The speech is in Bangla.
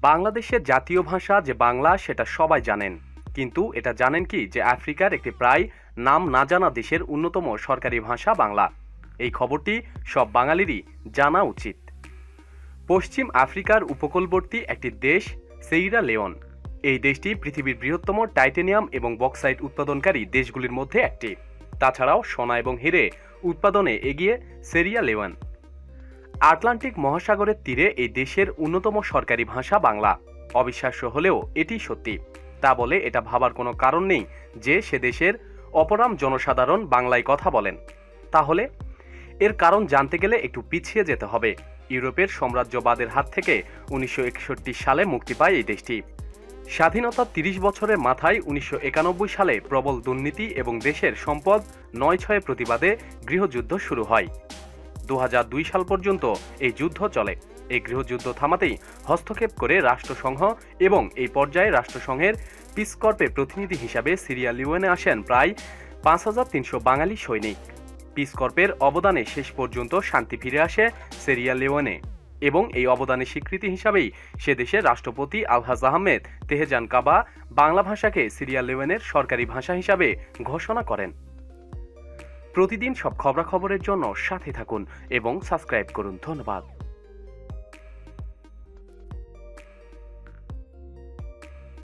বাংলাদেশের জাতীয় ভাষা যে বাংলা সেটা সবাই জানেন, কিন্তু এটা জানেন কি যে আফ্রিকার একটি প্রায় নাম না জানা দেশের অন্যতম সরকারি ভাষা বাংলা। এই খবরটি সব বাঙালিরই জানা উচিত। পশ্চিম আফ্রিকার উপকূলবর্তী একটি দেশ সেইরা লিওন। এই দেশটি পৃথিবীর বৃহত্তম টাইটেনিয়াম এবং বক্সাইট উৎপাদনকারী দেশগুলির মধ্যে একটি। তাছাড়াও সোনা এবং হিরে উৎপাদনে এগিয়ে সেরিয়া লিওন। আটলান্টিক মহাসাগরের তীরে এই দেশের অন্যতম সরকারি ভাষা বাংলা। অবিশ্বাস্য হলেও এটি সত্যি। তা বলে এটা ভাবার কোনো কারণ নেই যে সে দেশের অপরাম জনসাধারণ বাংলায় কথা বলেন। তাহলে এর কারণ জানতে গেলে একটু পিছিয়ে যেতে হবে। ইউরোপের সাম্রাজ্যবাদের হাত থেকে 1961 সালে মুক্তি পায় এই দেশটি। স্বাধীনতার 30 বছরের মাথায় 1991 সালে প্রবল দুর্নীতি এবং দেশের সম্পদ নয়-ছয়ের প্রতিবাদে গৃহযুদ্ধ শুরু হয়। 2002 সাল পর্যন্ত এই যুদ্ধ চলে। এই গৃহযুদ্ধ থামাতেই হস্তক্ষেপ করে রাষ্ট্রসংঘ এবং এই পর্যায়ে রাষ্ট্রসংঘের পিস কর্পের প্রতিনিধি হিসাবে সিরিয়া লিওনে আসেন প্রায় 5300 বাঙালি সৈনিক। পিস কর্পের অবদানে শেষ পর্যন্ত শান্তি ফিরে আসে সিরিয়া লিওনে এবং এই অবদানের স্বীকৃতি হিসাবেই সে দেশের রাষ্ট্রপতি আলহাজ আহমেদ তেহজান কাবা বাংলা ভাষাকে সিরিয়া লিওনের সরকারি ভাষা হিসাবে ঘোষণা করেন। প্রতিদিন সব খবরাখবরের জন্য সাথে থাকুন এবং সাবস্ক্রাইব করুন। ধন্যবাদ।